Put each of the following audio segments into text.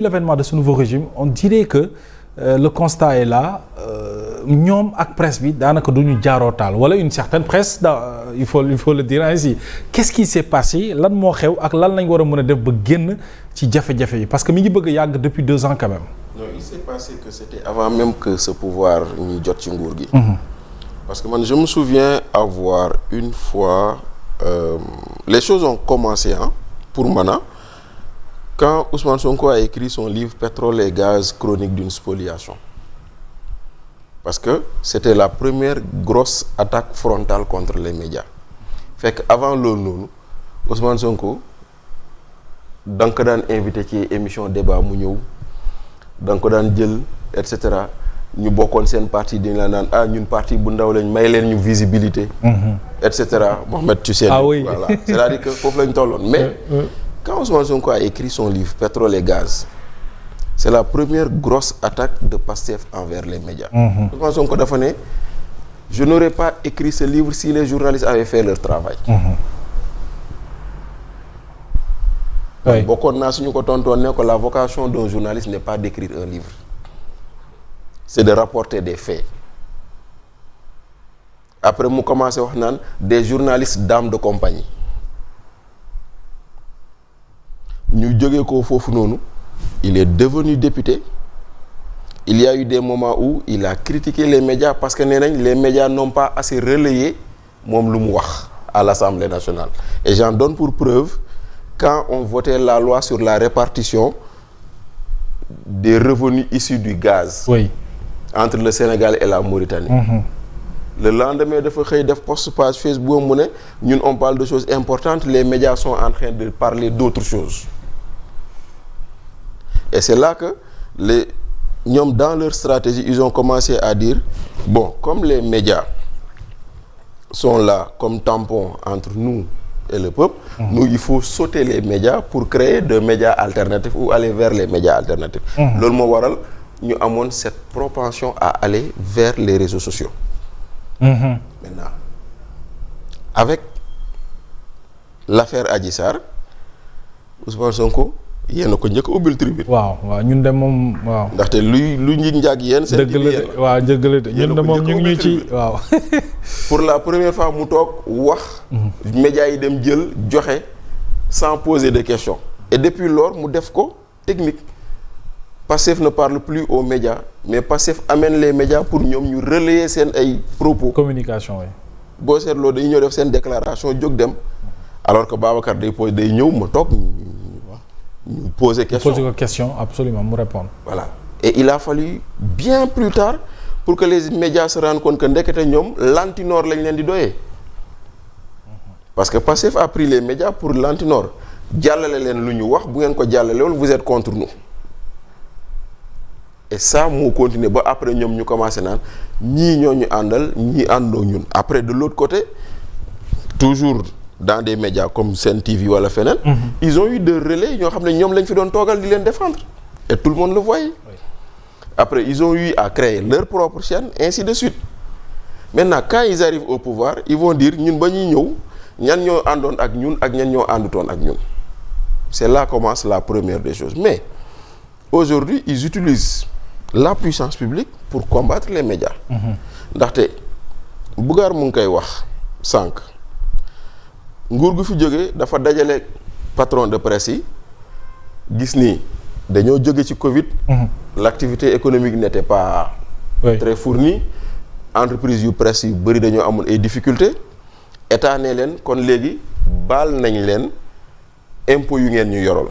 l'avènement de ce nouveau régime on dirait que le constat est là ñoom ak presse bi daanaka du ñu jaaroo taal wala une certaine presse il faut le dire ainsi qu'est-ce qui s'est passé lan moo xew ak lan lañ war a mën a def ba génn ci jafe-jafe yi parce que mi ngi bëgg a yàgg depuis 2 ans quand même. non il s'est passé que c'était avant même que ce pouvoir ñu jot ci nguur gi. Parce que man je me souviens avoir une fois les choses ont commencé pour man quand Ousmane Sonko a écrit son livre Pétrole et gaz, chronique d'une spoliation. Parce que c'était la première grosse attaque frontale contre les médias. Fait que avant loolu noonu Ousmane Sonko da nga ko daan invité ci émission débat mu ñëw da nga ko daan jël et cetera ñu bokkoon seen parti dañ la naan ñun parti bu ndaw lañ may leen ñu visibilité. et cetera Mohamed tu sais. Oui. Voilà c'est-à-dire que foofu lañ tolloon mais. Quand Ousmane Sonko a écrit son livre Pétrole et gaz, c'est la première grosse attaque de Pastef envers les médias. Ousmane Sonko dafa ne je n'aurais pas écrit ce livre si les journalistes avaient fait leur travail. Oui. Bokkoon naa suñu ko tontoon ne ko la vocation d'un journaliste n'est pas d'écrire un livre, c'est de rapporter des faits. Après mu commencé wax naan des journalistes dames de compagnie. ñu jógee ko foofu noonu il est devenu député il y a eu des moments où il a critiqué les médias parce que nee nañ les médias n'ont pas assez relayé moom lu mu wax à l'Assemblée nationale et j'en donne pour preuve quand on votait la loi sur la répartition des revenus issus du gaz. Oui. Entre le Sénégal et la Mauritanie. Le lendemain dafa xëy def post page Facebook mu ne ñun on parle de choses importantes les médias sont en train de parler d'autres choses. Et c'est là que ñoom dans leur stratégie ils ont commencé à dire bon comme les médias sont là comme tampon entre nous et le peuple. Nous il faut sauter les médias pour créer de médias alternatifs ou aller vers les médias alternatifs. Loolu moo waral ñu amoon cette propension à aller vers les réseaux sociaux. Maintenant avec l'affaire Adji Sarr Ousmane Sonko yéen a ko njëkk a ubbil tribune. waaw ñun de moom waaw. ndaxte lu njig njaag yéen. seen dëgg la de waaw dëgg la de ñun de moom ñu ngi ñu ci waaw. pour la première fois mu toog wax. médias yi dem jël joxe sans poser de questions. et depuis lors mu def ko technique. Pastef ne parle plus aux médias mais Pastef amène les médias pour ñoom ñu relayer seen ay propos. communication oui. boo seetloo dañu ñëw def seen déclaration jóg dem alors que Babacar day ñëw ma toog ñu poser question absolument mu répondre. voilà et il a fallu bien plus tard pour que les médias se rendent compte que ndekete ñoom lantinoor lañ leen di doyee parce que Pastef a pris les médias pour lantinoor jàllale leen lu ñu wax bu ngeen ko jàllalewul vous êtes contre nous. Et ça moo continué ba après ñoom ñu commencé naan ñii ñoo ñu àndal ñii àndoo ñun après de l'autre côté toujours dans des médias comme Sen TV wala feneen. Ils ont eu de relais ñoo xam ne ñoom lañ fi doon toogal di leen défendre et tout le monde le voyait. Oui. Après ils ont eu à créer leur propre chaîne ainsi de suite maintenant quand ils arrivent au pouvoir ils vont dire ñun ba ñuy ñëw ñan ñoo àndoon ak ñun ak ñan ñoo àndutoon ak ñun c'est là commence la première des choses mais aujourd'hui ils utilisent la puissance publique pour combattre les médias. ndaxte Bougar mu ngi koy wax sànq nguur gu fi jógee dafa dajale patron de presse yi gis ni dañoo jóge ci Covid. L'activité économique n'était pas très fournie entreprise yu presse yu bëri dañoo amoon ay difficultés état ne leen kon léegi baal nañ leen impôts yu ngeen ñu yorol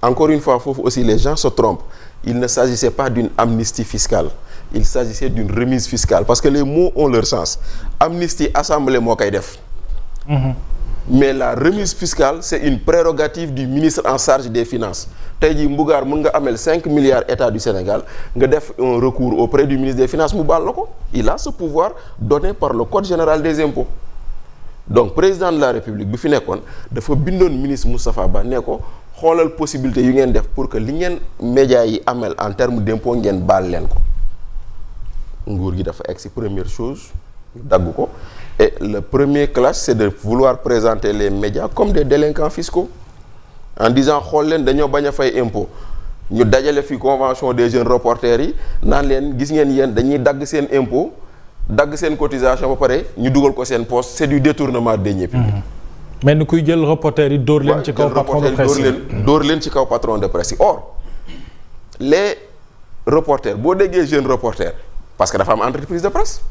encore une fois foofu aussi les gens se trompent il ne s'agissait pas d'une amnistie fiscale il s'agissait d'une remise fiscale parce que les mots ont leur sens amnistie assemblée moo koy def mais la remise fiscale c'est une prérogative du ministre en charge des finances tey jii Mbougar mën nga amel 5 milliards état du Sénégal nga def un recours auprès du ministre des finances mu baal la ko il a ce pouvoir donné par le code général des impôts donc président de la république bi fi nekkoon dafa bindoon ministre Moustapha Ba ne ko xoolal possibilité yu ngeen def pour que li ngeen médias yi amel en termes d'impôt ngeen baal leen ko nguur gi dafa egg ci première chose dagg ko et le premier clash c'est de vouloir présenter les médias comme des délinquants fiscaux en disant xool leen dañoo bañ a fay impôt ñu dajale fi convention des jeunes reporters yi naan leen gis ngeen yéen dañuy dagg seen impôt dagg seen cotisation ba pare ñu dugal ko seen poste c'est du détournement de deniers publics. mais ni kuy jël reporter yi dóor leen ci kaw patron de presse yi dóor leen ci kaw patron de presse yi or les reporters boo déggee jeune reporter parce que dafa am entreprise de presse.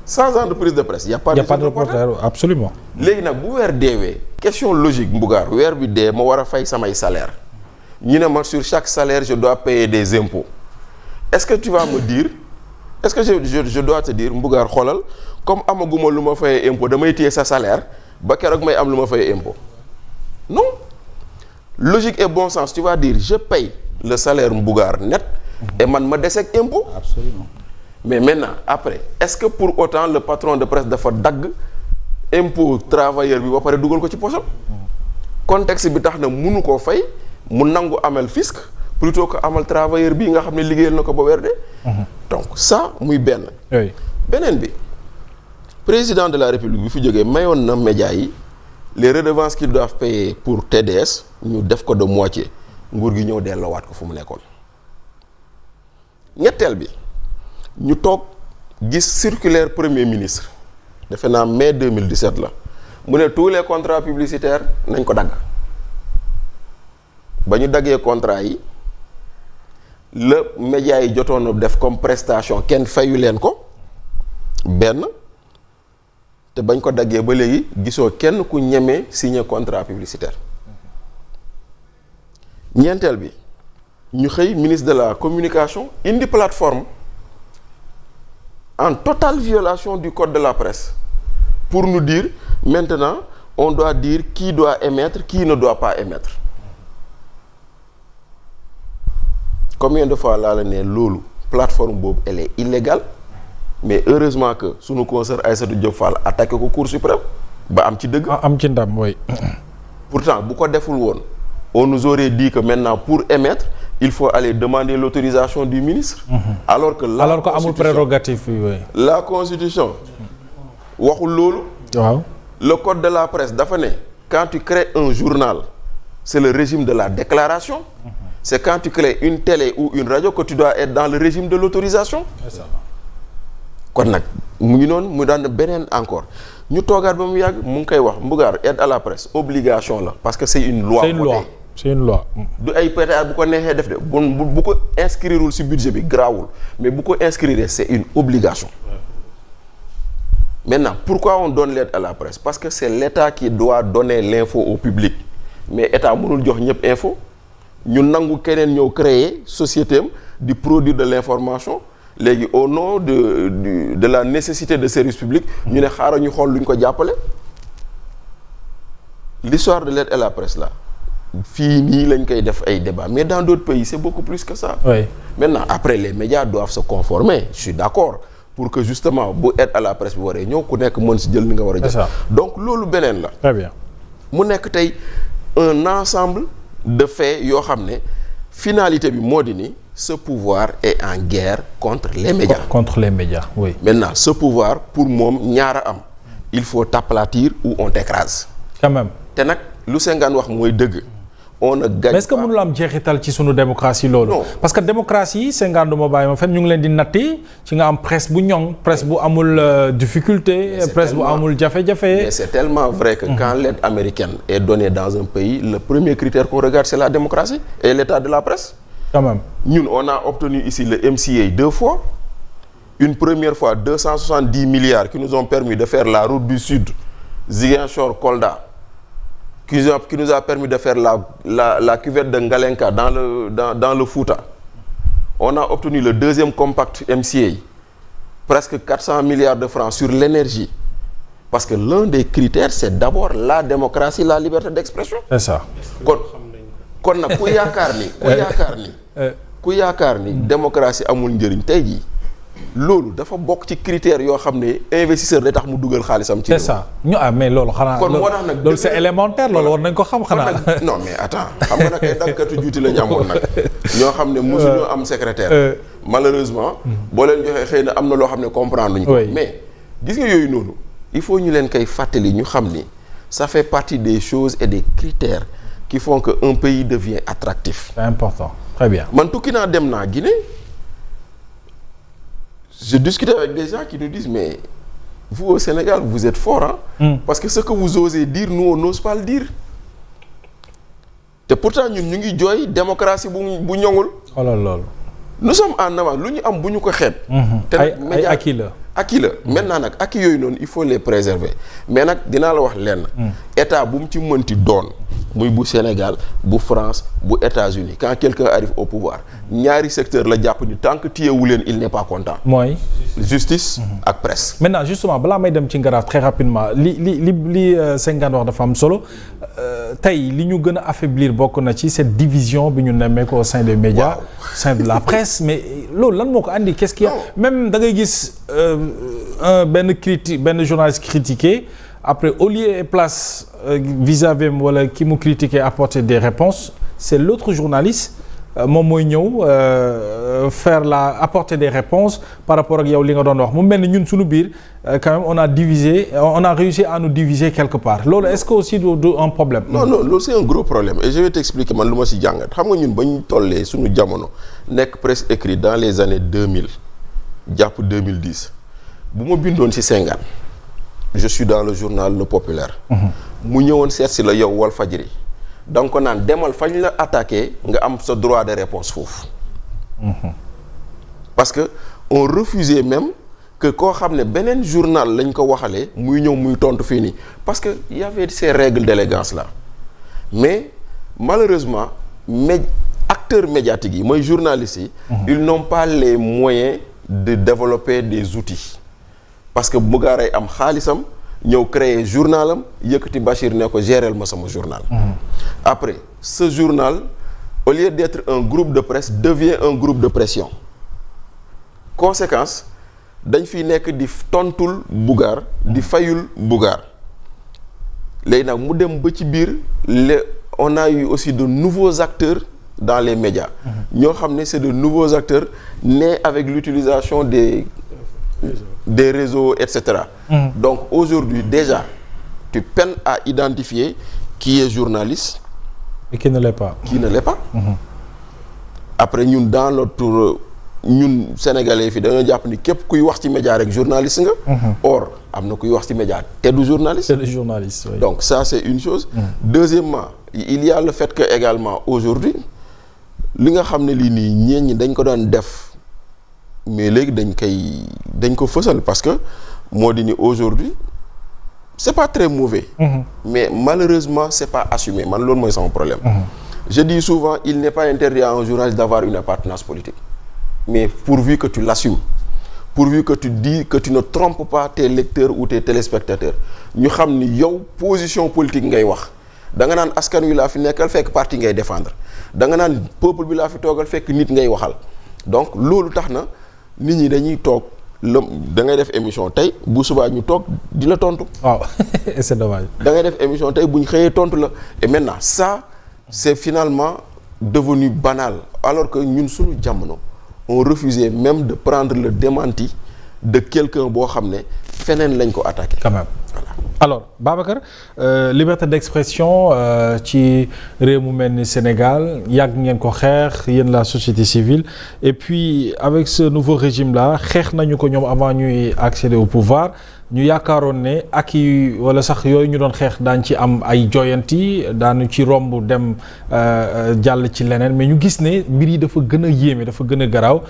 sans entreprise de presse y a pas de reporter absolument. léegi nag bu weer deewee question logique Mbougar weer bi dee ma war a fay samay salaire ñu ne ma sur chaque salaire je dois payer des impôts est-ce que tu vas me dire est-ce que je dois te dire Mbougar xoolal comme amaguma lu ma fayee impôt damay téye sa salaire ba keroog may am lu ma fayee impôt non logique et bon sens tu vas dire je paye le salaire Mbougar net et man ma deseeg impôt. Absolument. mais maintenant après est-ce que pour autant le patron de presse dafa dagg impôt travailleur bi ba pare dugal ko ci poche am contexte bi tax na munu koo fay mu nangu amal fisc plutôt que amal travailleur bi nga xam ne liggéeyal na ko ba weer de donc ça muy benn. beneen bi président de la république bi fi jógee mayoon na médias yi les redevances qu'ils doivent payer pour TDS ñu def ko de moitié nguur gi ñëw delloowaat ko fu mu nekkoon. ñetteel bi ñu toog gis circulaire premier ministre defe naa mai 2017 la mu ne tous les contrats publicitaires nañ ko dagg ba ñu daggee contrat yi la médias yi jotoon a def comme prestation kenn fayu leen ko benn te bañ ko daggee ba léegi gisoo kenn ku ñemee signer contrat publicitaire ñeenteel bi ñu xëy ministre de la communication indi plateforme en totale violation du code de la presse pour nous dire maintenant on doit dire qui doit émettre qui ne doit pas émettre combien de fois laa la ne loolu plateforme boobu elle est illégale mais heureusement que sunu consoeur Aïssatou Diop Fall attaqué ko Cour suprême ba am ci dëgg. am ci ndam oui. pourtant bu ko deful woon on nous aurait dit que maintenant pour émettre il faut aller demander l'autorisation du ministre. alors que amul prérogative oui. la constitution waxul loolu. waaw le code de la presse dafa ne quand tu crées un journal c'est le régime de la déclaration. c'est quand tu crées une télé ou une radio que tu dois être dans le régime de l'autorisation. c'est ça. kon nag mu ngi noonu mu daan beneen encore ñu toogaat ba mu yàgg mu ngi koy wax Mbougar aide à la presse obligation la parce que c'est une loi. c'est une loi. du ay pétard bu ko neexee def de bu ko inscrireul ci budget bi grawul mais bu ko inscrire c'est une obligation. Maintenant pourquoi on donne l'aide à la presse parce que c'est l'État qui doit donner l'info au public mais État mënul jox ñëpp info ñu nangu keneen ñëw créer société am di produire de l'information léegi au nom de la nécessité de service public ñu ne xaaral ñu xool lu ñu ko jàppale. L'histoire de l'aide à la presse là fii nii lañ koy def ay débat mais dans d'autres pays c'est beaucoup plus que ça. Oui. Maintenant après les médias doivent se conformer je suis d'accord pour que justement bu aide à la presse bi waree ñëw ku nekk mën si jël ni nga war a jël. donc loolu beneen la. Très bien. mu nekk tey un ensemble de faits yoo xam ne finalité bi moo di ni ce pouvoir est en guerre contre les médias. Contre les médias, oui. Maintenant ce pouvoir pour moom ñaara am il faut t'aplatir ou on t'écrase. Quand même. te nag lu Senghane wax mooy dëgg. on ne gagne mais est-ce que mënul am jeexital ci sunu démocratie loolu. Non. parce que démocratie Senghane du ma bàyyi ma fen ñu ngi leen di natti ci nga am presse bu ñoŋ presse bu amul difficulté. presse bu amul jafe-jafe. mais c'est tellement vrai que quand l'aide américaine est donnée dans un pays le premier critère qu'on regarde c'est la démocratie et l'état de la presse. Quand même. ñun on a obtenu ici le MCA 2 fois une première fois 270 milliards qui nous ont permis de faire la route du sud Ziguinchor Kolda. Qui nous a permis de faire la cuvette de Ngalenka dans le Fouta. On a obtenu le deuxième compact MCA, presque 400 milliards de francs sur l'énergie. Parce que l'un des critères, c'est d'abord la démocratie, la liberté d'expression. C'est ça. kon nag ku yaakaar ni démocratie amul njëriñ tey jii loolu dafa bokk ci critères yoo xam ne investisseur day tax mu dugal xaalisam ci c'est ça ñu mais loolu xanaa kon moo tax nag loolu c'est élémentaire loolu war nañ ko xam xanaa non mais attends xam nga nag ay daggkatu juuti lañ amoon nag ñoo xam ne mosuñu am secrétaire malheureusement boo leen joxee xëy na am na loo xam ne comprendre luñ ko mais gis nga yooyu noonu il faut ñu leen koy fàttali ñu xam ni ça fait partie des choses et des critères qui font que un pays devient attractif. C'est important. très bien man tukki naa dem naa Guinée je discutais avec des gens qui nous disent mais vous au Sénégal vous êtes fort parce que ce que vous osez dire nous on n'ose pas le dire te pourtant ñun ñu ngi jooy démocratie bu ñoŋul. xoolal loolu. nous sommes en avant lu ñu am bu ñu ko xeeb. te ay acquis la. acquis la maintenant nag acquis yooyu noonu il faut les préserver mais nag dinaa la wax lenn. état bu mu ci mënti doon muy bu Sénégal bu France bu États-Unis quand quelqu'un arrive au pouvoir ñaari secteur la jàpp ni tant que téyewu leen il n'est pas content. mooy. justice ak presse. maintenant justement balaa may dem ci Ngaraaf très rapidement li Senghane wax dafa am solo tey li ñu gën a affaiblir bokk na ci cette division bi ñu nemmeeku au sein des médias. au sein de la presse mais loolu lan moo ko andi qu'est-ce qu'il y a même da ngay gis benn journaliste critiqué après au lieu et place vis-à-vis wala ki mu critiqué apporter des réponses c'est l'autre journaliste moom mooy ñëw apporter des réponses par rapport ak yow li nga doon wax mu mel ni ñun suñu biir quand même on a réussi à nous diviser quelque part loolu est-ce que aussi du un problème. non loolu c'est un gros problème et je vais t'expliquer man lu ma ci jàngat xam nga ñun ba ñu tollee suñu jamono nekk presse écrite dans les années 2000 jàpp 2010 bu ma bindoon ci Senghane je suis dans le journal Le Populaire. mu ñëwoon seet si la yow Walfadjri donc ko naan demal fañ la attaqué nga am sa droit de réponse foofu. parce que on refusait même que koo xam ne beneen journal lañ ko waxalee muy ñëw muy tontu fii nii parce que y avait ces règles d'élégance là mais malheureusement acteurs médiatiques yi mooy journalistes yi. ils n'ont pas les moyens de développer des outils parce que Bougaray am xaalisam ñëw créer journalam yëkkati Bachir ne ko géreel ma sama journal. Après ce journal au lieu d'être un groupe de presse devient un groupe de pression conséquence dañ fiy nekk di tontul Bougar di fayul Bougar léegi nag mu dem ba ci biir on a eu aussi de nouveaux acteurs dans les médias ñoo xam ne c'est de nouveaux acteurs nés avec l'utilisation des réseaux etc. Donc aujourd'hui déjà tu peines à identifier qui est journaliste et qui ne l'est pas. Après ñun dans notre ñun sénégalais fi dañoo jàpp ni képp kuy wax ci média rek journaliste nga. Or am na kuy wax ci média te du journaliste. C'est le journaliste, oui. Donc ça c'est une chose. Deuxièmement il y a le fait que également aujourd'hui li nga xam ne lii nii ñeen ñi dañ ko daan def mais léegi dañ ko fësal parce que moo di ni aujourd'hui c'est pas très mauvais. Mais malheureusement c'est pas assumé man loolu mooy sama problème. Je dis souvent il n'est pas interdit à un journaliste d'avoir une appartenance politique mais pourvu que tu l'assumes pourvu que tu dis que tu ne trompes pas tes lecteurs ou tes téléspectateurs ñu xam ni yow position politique ngay wax da nga naan askan wi laa fi nekkal fekk parti ngay défendre da nga naan peuple bi laa fi toogal fekk nit ngay waxal donc loolu tax na nit ñi dañuy toog da ngay def émission tey bu subaa ñu toog di la tontu. waaw c'est dommage. da ngay def émission tey bu ñu xëyee tontu la et maintenant ça c'est finalement devenu banal alors que ñun suñu jamono on refusait même de prendre le démenti de quelqu'un boo xam ne feneen lañ ko attaqué. Quand même. Voilà. Alors Babacar liberté d'expression ci réew mu mel ni Sénégal yàgg ngeen ko xeex yéen la société civile et puis avec ce nouveau régime là xeex nañu ko ñoom avant ñuy accéder au pouvoir ñu yaakaaroon ne ak yi wala sax yooyu ñu doon xeex daan ci am ay joyanti daanu ci romb dem jàll ci leneen mais ñu gis ne mbir yi dafa gën a yéeme dafa gën a garaaw.